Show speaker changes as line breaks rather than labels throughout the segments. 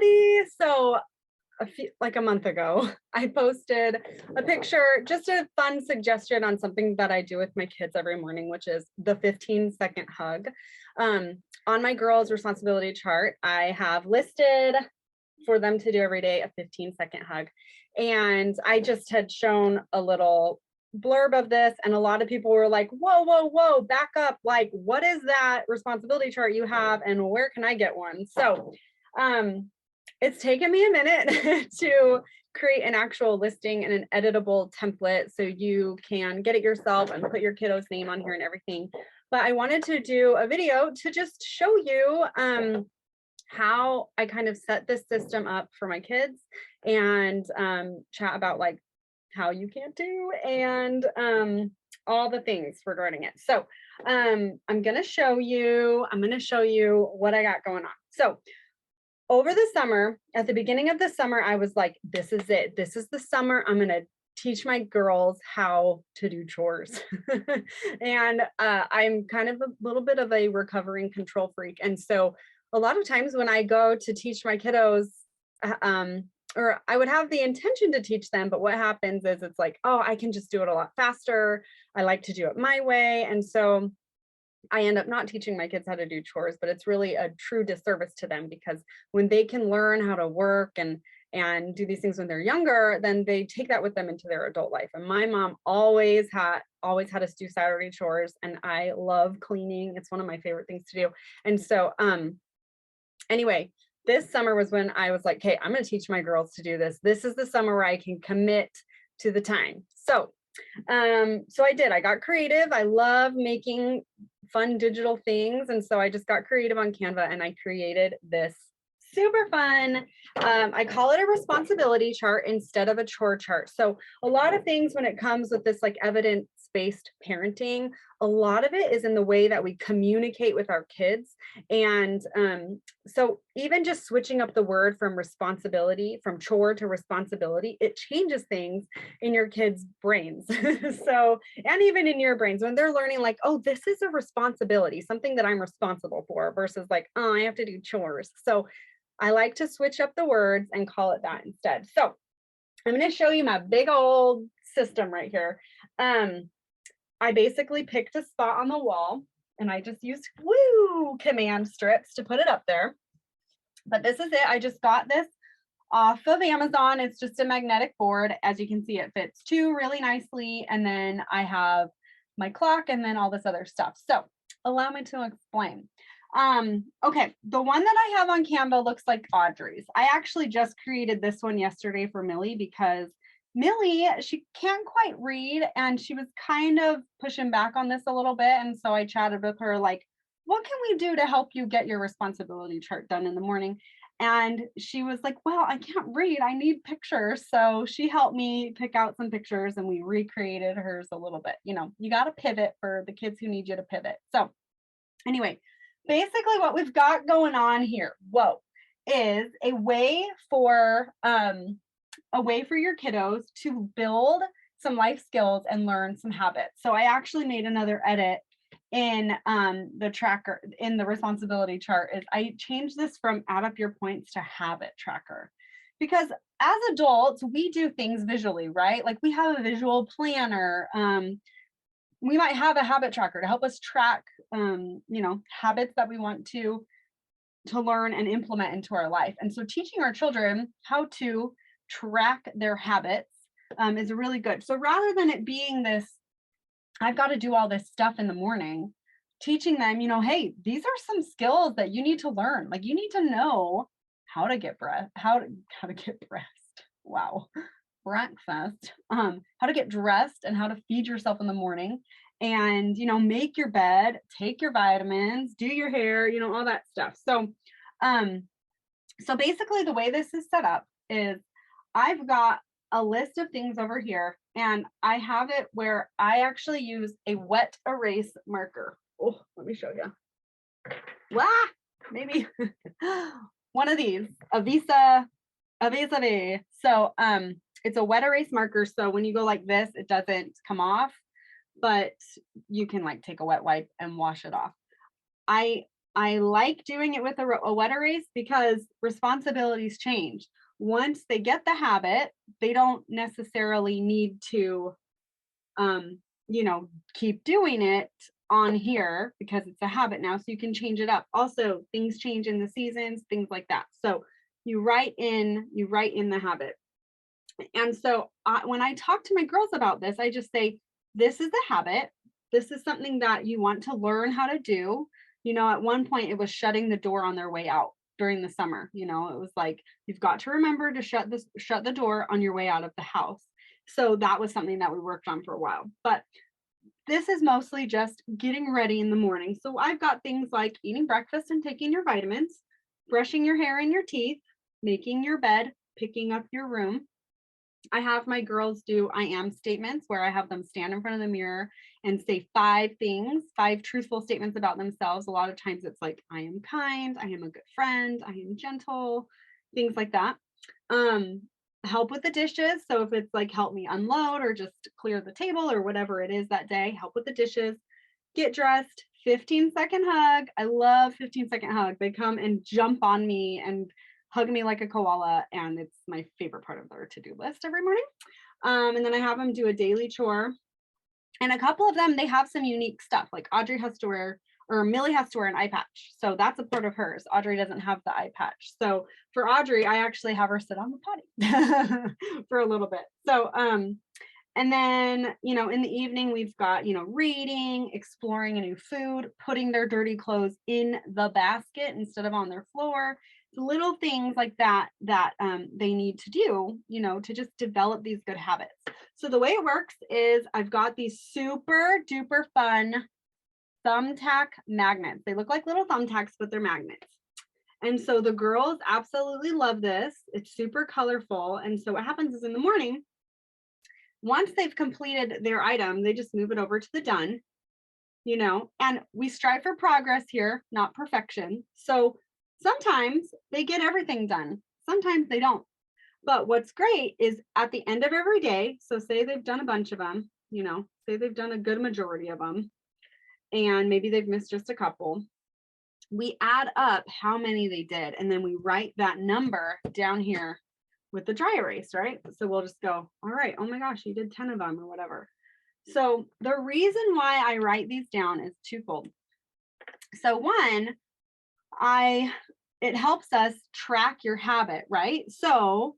everybody. So like a month ago, I posted a picture, just a fun suggestion on something that I do with my kids every morning, which is the 15-second hug. On my girls' responsibility chart, I have listed for them to do every day a 15-second hug. And I just had shown a little blurb of this, and a lot of people were like, whoa, whoa, whoa, back up. Like, what is that responsibility chart you have, and where can I get one? So it's taken me a minute to create an actual listing and an editable template so you can get it yourself and put your kiddo's name on here and everything. But I wanted to do a video to just show you how I kind of set this system up for my kids, and chat about like how you can do, and all the things regarding it. So I'm going to show you what I got going on. So over the summer, at the beginning of the summer, I was like, this is it. This is the summer. I'm going to teach my girls how to do chores. And I'm kind of a little bit of a recovering control freak. And so a lot of times when I go to teach my kiddos, or I would have the intention to teach them, but what happens is it's like, oh, I can just do it a lot faster. I like to do it my way. And so I end up not teaching my kids how to do chores, but it's really a true disservice to them, because when they can learn how to work and do these things when they're younger, then they take that with them into their adult life. And my mom always had us do Saturday chores, and I love cleaning. It's one of my favorite things to do. And so anyway, this summer was when I was like, okay, I'm going to teach my girls to do this. This is the summer where I can commit to the time. So I did. I got creative. I love making fun digital things. And so I just got creative on Canva, and I created this super fun, I call it a responsibility chart instead of a chore chart. So a lot of things when it comes with this like evidence-based parenting, a lot of it is in the way that we communicate with our kids. And so even just switching up the word from responsibility, from chore to responsibility, it changes things in your kids' brains. So, and even in your brains when they're learning like, oh, this is a responsibility, something that I'm responsible for, versus like, oh, I have to do chores. So I like to switch up the words and call it that instead. So I'm going to show you my big old system right here. I basically picked a spot on the wall, and I just used command strips to put it up there. But this is it. I just got this off of Amazon. It's just a magnetic board. As you can see, it fits two really nicely. And then I have my clock and then all this other stuff. So allow me to explain. Okay, the one that I have on Canva looks like Audrey's. I actually just created this one yesterday for Millie, because Millie, she can't quite read, and she was kind of pushing back on this a little bit. And so I chatted with her like, what can we do to help you get your responsibility chart done in the morning? And she was like, well, I can't read. I need pictures. So she helped me pick out some pictures, and we recreated hers a little bit. You know, you got to pivot for the kids who need you to pivot. So anyway, basically what we've got going on here, is a way for your kiddos to build some life skills and learn some habits. So I actually made another edit in the tracker, in the responsibility chart. Is I changed this from add up your points to habit tracker, because as adults we do things visually, right? Like we have a visual planner. We might have a habit tracker to help us track habits that we want to learn and implement into our life. And so teaching our children how to track their habits is really good. So rather than it being this, I've got to do all this stuff in the morning, teaching them, hey, these are some skills that you need to learn. Like you need to know how to get how to get breakfast. Wow. Breakfast, how to get dressed and how to feed yourself in the morning, and make your bed, take your vitamins, do your hair, all that stuff. So basically the way this is set up is I've got a list of things over here, and I have it where I actually use a wet erase marker. Oh, let me show you. Maybe one of these, a Visa. So it's a wet erase marker. So when you go like this, it doesn't come off, but you can like take a wet wipe and wash it off. I I like doing it with a wet erase because responsibilities change. Once they get the habit, they don't necessarily need to, you know, keep doing it on here because it's a habit now. So you can change it up. Also, things change in the seasons, things like that. So you write in the habit. And so when I talk to my girls about this, I just say, this is a habit. This is something that you want to learn how to do. You know, at one point it was shutting the door on their way out during the summer. You know, it was like, you've got to remember to shut the door on your way out of the house. So that was something that we worked on for a while. But this is mostly just getting ready in the morning. So I've got things like eating breakfast and taking your vitamins, brushing your hair and your teeth, making your bed, picking up your room. I have my girls do I am statements where I have them stand in front of the mirror and say 5 things, 5 truthful statements about themselves. A lot of times it's like, I am kind, I am a good friend, I am gentle, things like that. Help with the dishes. So if it's like, help me unload or just clear the table or whatever it is that day, help with the dishes, get dressed, 15-second hug. I love 15-second hug. They come and jump on me and hug me like a koala, and it's my favorite part of their to-do list every morning. And then I have them do a daily chore. And a couple of them, they have some unique stuff. Like Audrey has to wear, or Millie has to wear an eye patch. So that's a part of hers. Audrey doesn't have the eye patch. So for Audrey, I actually have her sit on the potty for a little bit. So, and then, you know, in the evening, we've got, you know, reading, exploring a new food, putting their dirty clothes in the basket instead of on their floor. Little things like that they need to do, you know, to just develop these good habits. So the way it works is I've got these super duper fun thumbtack magnets. They look like little thumbtacks, but they're magnets. And so the girls absolutely love this. It's super colorful. And so what happens is in the morning, once they've completed their item, they just move it over to the done, you know, and we strive for progress here, not perfection. So sometimes they get everything done. Sometimes they don't. But what's great is at the end of every day, so say they've done a bunch of them, you know, say they've done a good majority of them, and maybe they've missed just a couple, we add up how many they did, and then we write that number down here with the dry erase, right? So we'll just go, all right, oh my gosh, you did 10 of them or whatever. So the reason why I write these down is twofold. So one, it helps us track your habit, right? So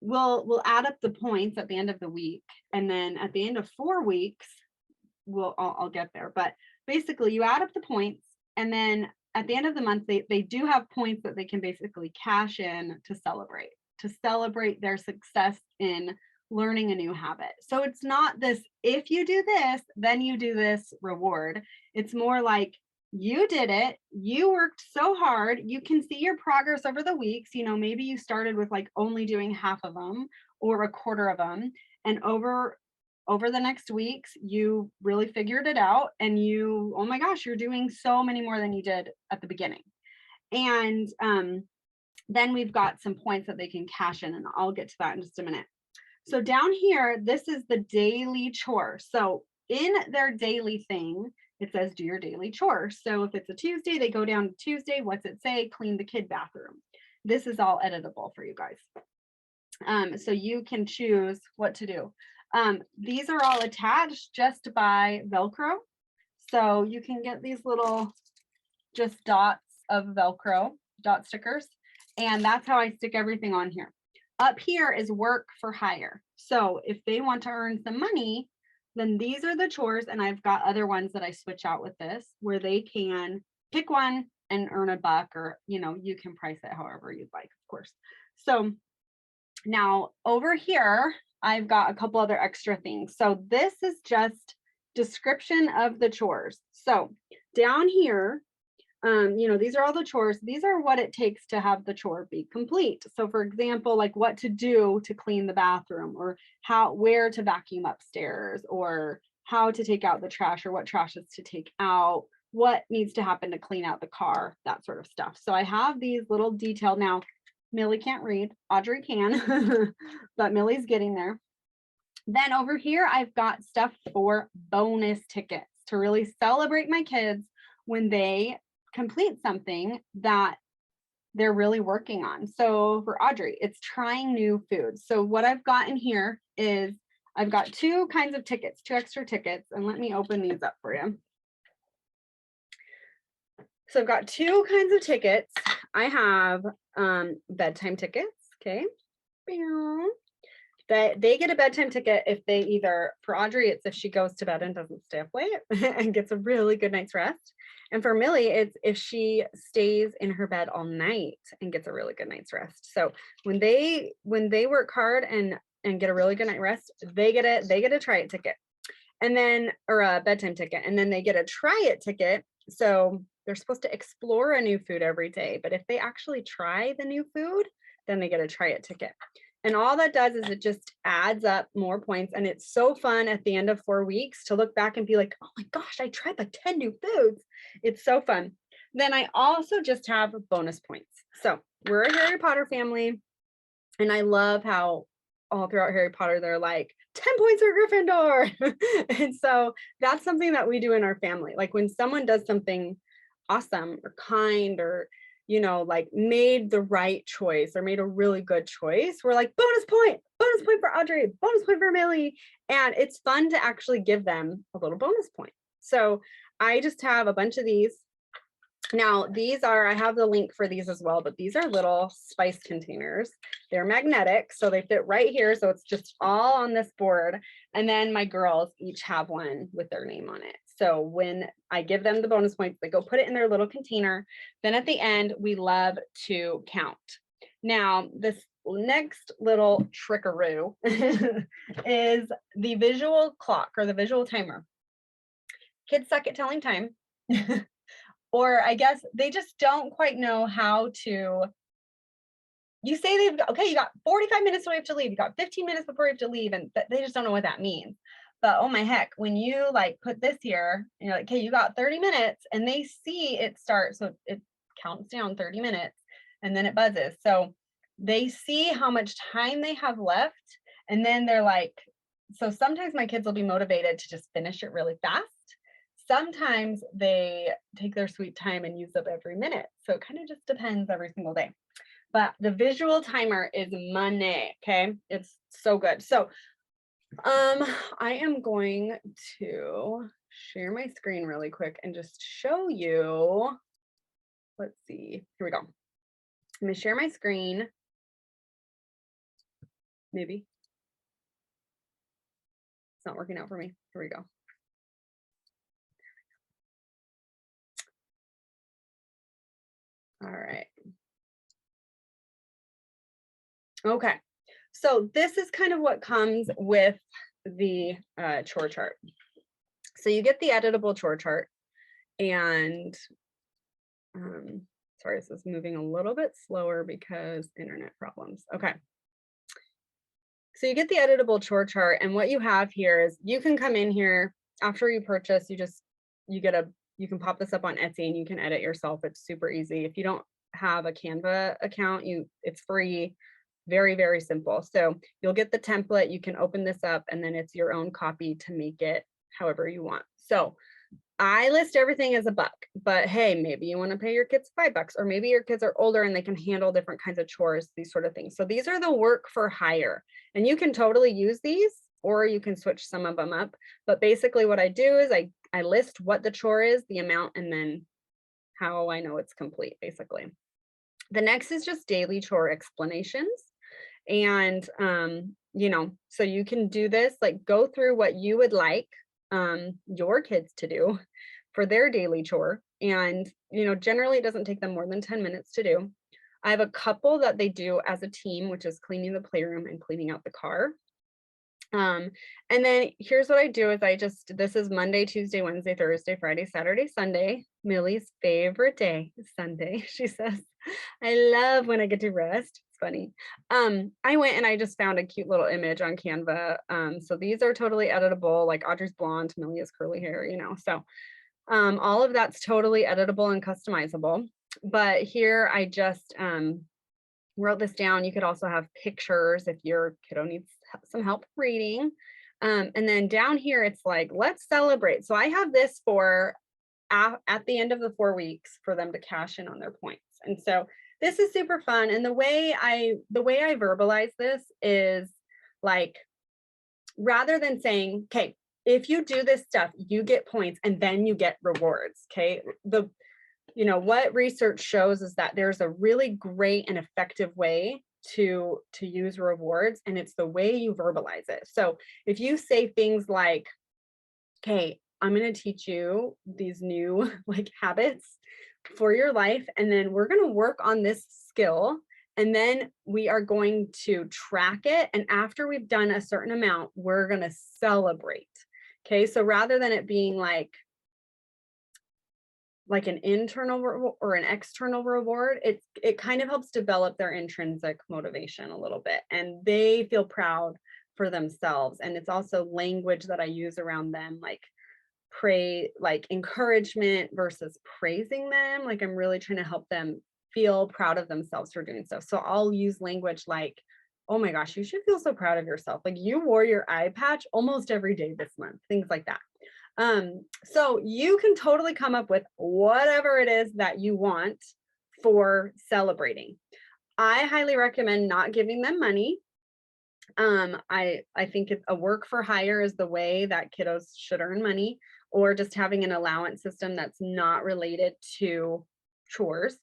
we'll add up the points at the end of the week, and then at the end of 4 weeks, I'll get there. But basically, you add up the points, and then at the end of the month, they do have points that they can basically cash in to celebrate their success in learning a new habit. So it's not this, if you do this, then you do this reward. It's more like, you did it, you worked so hard, you can see your progress over the weeks. You know, maybe you started with like only doing half of them or a quarter of them, and over the next weeks you really figured it out, and you, oh my gosh, you're doing so many more than you did at the beginning. And then we've got some points that they can cash in, and I'll get to that in just a minute. So down here, this is the daily chore. So in their daily thing, it says do your daily chore. So if it's a Tuesday, they go down to Tuesday. What's it say? Clean the kid bathroom. This is all editable for you guys. So you can choose what to do. These are all attached just by Velcro. So you can get these little just dots of Velcro, dot stickers. And that's how I stick everything on here. Up here is work for hire. So if they want to earn some money, then these are the chores, and I've got other ones that I switch out with this where they can pick one and earn $1, or, you know, you can price it however you'd like, of course. So now over here, I've got a couple other extra things. So this is just description of the chores. So down here, you know, these are all the chores. These are what it takes to have the chore be complete. So for example, like what to do to clean the bathroom, or where to vacuum upstairs, or how to take out the trash, or what trash is to take out, what needs to happen to clean out the car, that sort of stuff. So I have these little detailed. Now, Millie can't read, Audrey can, but Millie's getting there. Then over here, I've got stuff for bonus tickets to really celebrate my kids when they complete something that they're really working on. So for Audrey, it's trying new foods. So what I've got in here is I've got two kinds of tickets, two extra tickets, and let me open these up for you. So I've got two kinds of tickets. I have bedtime tickets, okay? That they get a bedtime ticket if they either, for Audrey, it's if she goes to bed and doesn't stay up late and gets a really good night's rest. And for Millie, it's if she stays in her bed all night and gets a really good night's rest. So when they work hard and get a really good night rest, they get a try it ticket. And then, or a bedtime ticket, and then they get a try it ticket. So they're supposed to explore a new food every day, but if they actually try the new food, then they get a try it ticket. And all that does is it just adds up more points. And it's so fun at the end of 4 weeks to look back and be like, oh my gosh, I tried like 10 new foods. It's so fun. Then I also just have bonus points. So we're a Harry Potter family. And I love how all throughout Harry Potter, they're like 10 points for Gryffindor. And so that's something that we do in our family. Like when someone does something awesome or kind or, you know, like made the right choice or made a really good choice, we're like, bonus point for Audrey, bonus point for Millie. And it's fun to actually give them a little bonus point. So I just have a bunch of these. Now, these are, I have the link for these as well, but these are little spice containers. They're magnetic, so they fit right here. So it's just all on this board. And then my girls each have one with their name on it. So when I give them the bonus points, they go put it in their little container. Then at the end, we love to count. Now, this next little trickaroo is the visual clock or the visual timer. Kids suck at telling time. Or I guess they just don't quite know how to, you say they've got, okay, you got 45 minutes before you have to leave. You got 15 minutes before you have to leave. And they just don't know what that means. But oh my heck, when you like put this here, and you're like, okay, you got 30 minutes and they see it start. So it counts down 30 minutes and then it buzzes. So they see how much time they have left. And then they're like, so sometimes my kids will be motivated to just finish it really fast. Sometimes they take their sweet time and use up every minute. So it kind of just depends every single day. But the visual timer is money, okay? It's so good. So I am going to share my screen really quick and just show you. Let's see. Here we go. I'm going to share my screen. Maybe. It's not working out for me. Here we go. All right. Okay. So this is kind of what comes with the chore chart. So you get the editable chore chart and sorry, this is moving a little bit slower because internet problems. Okay. So you get the editable chore chart and what you have here is you can come in here after you purchase, you can pop this up on Etsy and you can edit yourself. It's super easy. If you don't have a Canva account, it's free. Very, very simple. So you'll get the template, you can open this up and then it's your own copy to make it however you want. So I list everything as $1, but hey, maybe you want to pay your kids $5 or maybe your kids are older and they can handle different kinds of chores, these sort of things. So these are the work for hire and you can totally use these or you can switch some of them up. But basically what I do is I list what the chore is, the amount, and then how I know it's complete, basically. The next is just daily chore explanations. And, you know, so you can do this, like go through what you would like your kids to do for their daily chore. And, you know, generally it doesn't take them more than 10 minutes to do. I have a couple that they do as a team, which is cleaning the playroom and cleaning out the car. And then here's what I do is this is Monday, Tuesday, Wednesday, Thursday, Friday, Saturday, Sunday. Millie's favorite day is Sunday. She says, I love when I get to rest. It's funny. I went and I just found a cute little image on Canva. So these are totally editable, like Audrey's blonde, Millie has curly hair, you know, so all of that's totally editable and customizable. But here I just wrote this down. You could also have pictures if your kiddo needs some help reading. And then down here, it's like, let's celebrate. So I have this for at the end of the 4 weeks for them to cash in on their points. And so this is super fun. And the way I verbalize this is like, rather than saying, okay, if you do this stuff, you get points and then you get rewards. Okay. What research shows is that there's a really great and effective way to use rewards, and it's the way you verbalize it. So if you say things like, okay, I'm going to teach you these new like habits for your life, and then we're going to work on this skill, and then we are going to track it, and after we've done a certain amount, we're going to celebrate. Okay, so rather than it being like an internal or an external reward, it kind of helps develop their intrinsic motivation a little bit, and they feel proud for themselves. And it's also language that I use around them, like encouragement versus praising them. Like I'm really trying to help them feel proud of themselves for doing so. So I'll use language like, oh my gosh, you should feel so proud of yourself. Like you wore your eye patch almost every day this month, things like that. So you can totally come up with whatever it is that you want for celebrating. I highly recommend not giving them money. I think it's a work for hire is the way that kiddos should earn money, or just having an allowance system that's not related to chores,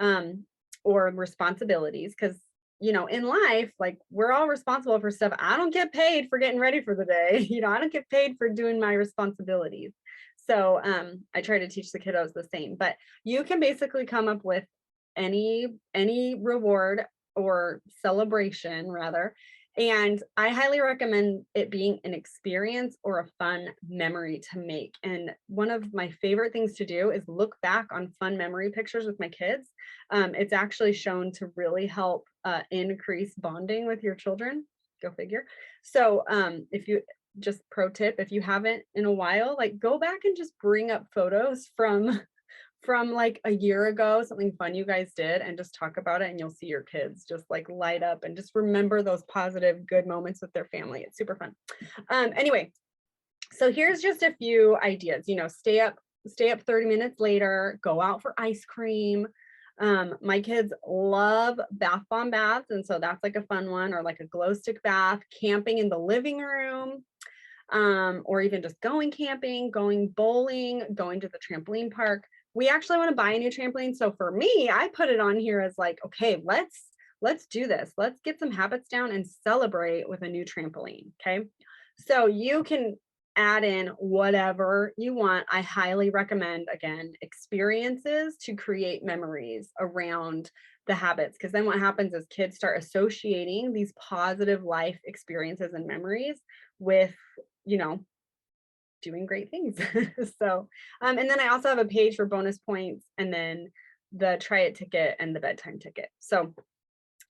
or responsibilities. Because in life, like we're all responsible for stuff. I don't get paid for getting ready for the day. I don't get paid for doing my responsibilities. So I try to teach the kiddos the same, but you can basically come up with any reward or celebration rather. And I highly recommend it being an experience or a fun memory to make. And one of my favorite things to do is look back on fun memory pictures with my kids. It's actually shown to really help increase bonding with your children. Go figure. So if you just pro tip, if you haven't in a while, like go back and just bring up photos from like a year ago, something fun you guys did, and just talk about it, and you'll see your kids just like light up and just remember those positive, good moments with their family. It's super fun. Anyway, so here's just a few ideas. Stay up 30 minutes later, go out for ice cream. My kids love bath bomb baths, and so that's like a fun one, or like a glow stick bath, camping in the living room, or even just going camping, going bowling, going to the trampoline park. We actually want to buy a new trampoline. So for me, I put it on here as like, okay, let's do this. Let's get some habits down and celebrate with a new trampoline. Okay. So you can add in whatever you want. I highly recommend, again, experiences to create memories around the habits. Because then what happens is kids start associating these positive life experiences and memories with, doing great things. So, and then I also have a page for bonus points, and then the try it ticket and the bedtime ticket. So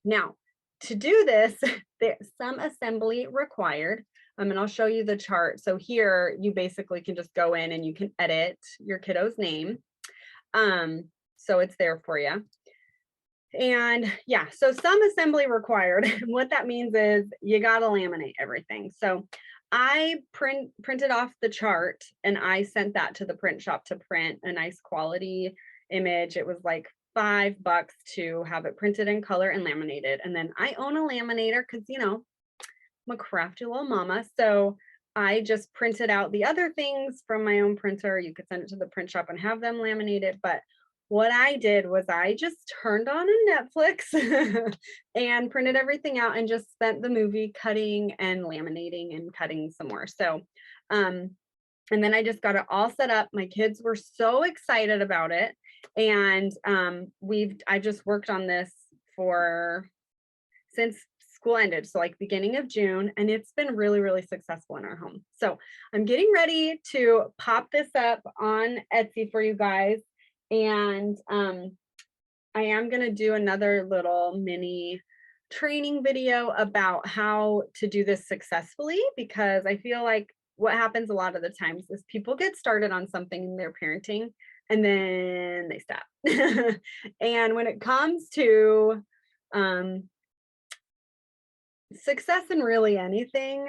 now to do this, there's some assembly required. And I'll show you the chart. So here you basically can just go in and you can edit your kiddo's name. So it's there for you. And yeah, so some assembly required. What that means is you got to laminate everything. So I printed off the chart, and I sent that to the print shop to print a nice quality image. It was like $5 to have it printed in color and laminated. And then I own a laminator because, I'm a crafty little mama. So I just printed out the other things from my own printer. You could send it to the print shop and have them laminated. But what I did was I just turned on a Netflix and printed everything out and just spent the movie cutting and laminating and cutting some more. So, and then I just got it all set up. My kids were so excited about it. And I just worked on this since school ended. So like beginning of June, and it's been really, really successful in our home. So I'm getting ready to pop this up on Etsy for you guys. And I am going to do another little mini training video about how to do this successfully, because I feel like what happens a lot of the times is people get started on something in their parenting and then they stop. And when it comes to success in really anything,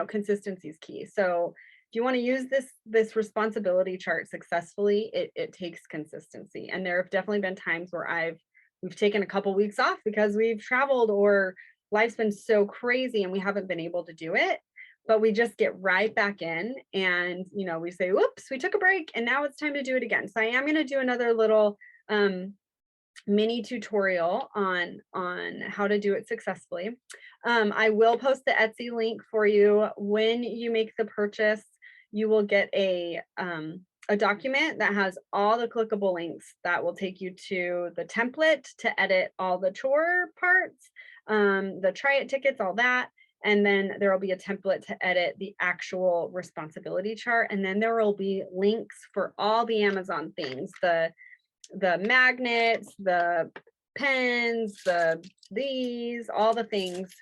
consistency is key. So if you want to use this responsibility chart successfully, it takes consistency. And there have definitely been times where we've taken a couple weeks off because we've traveled or life's been so crazy and we haven't been able to do it. But we just get right back in and, we say, whoops, we took a break and now it's time to do it again. So I am going to do another little mini tutorial on how to do it successfully. I will post the Etsy link for you. When you make the purchase, you will get a document that has all the clickable links that will take you to the template to edit all the tour parts, the try it tickets, all that. And then there will be a template to edit the actual responsibility chart. And then there will be links for all the Amazon things, the magnets, the pens, these, all the things,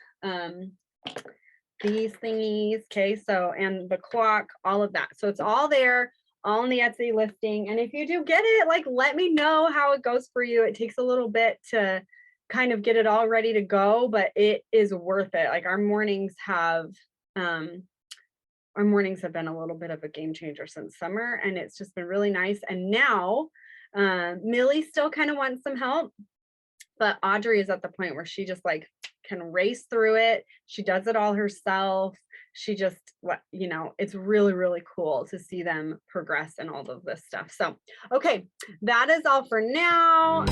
these thingies. Okay, so, and the clock, all of that. So it's all there, all in the Etsy listing. And if you do get it, like, let me know how it goes for you. It takes a little bit to kind of get it all ready to go, but it is worth it. Like our mornings have been a little bit of a game changer since summer, and it's just been really nice. And now Millie still kind of wants some help, but Audrey is at the point where she just like can race through it. She does it all herself. She just, it's really, really cool to see them progress and all of this stuff. So, okay, that is all for now.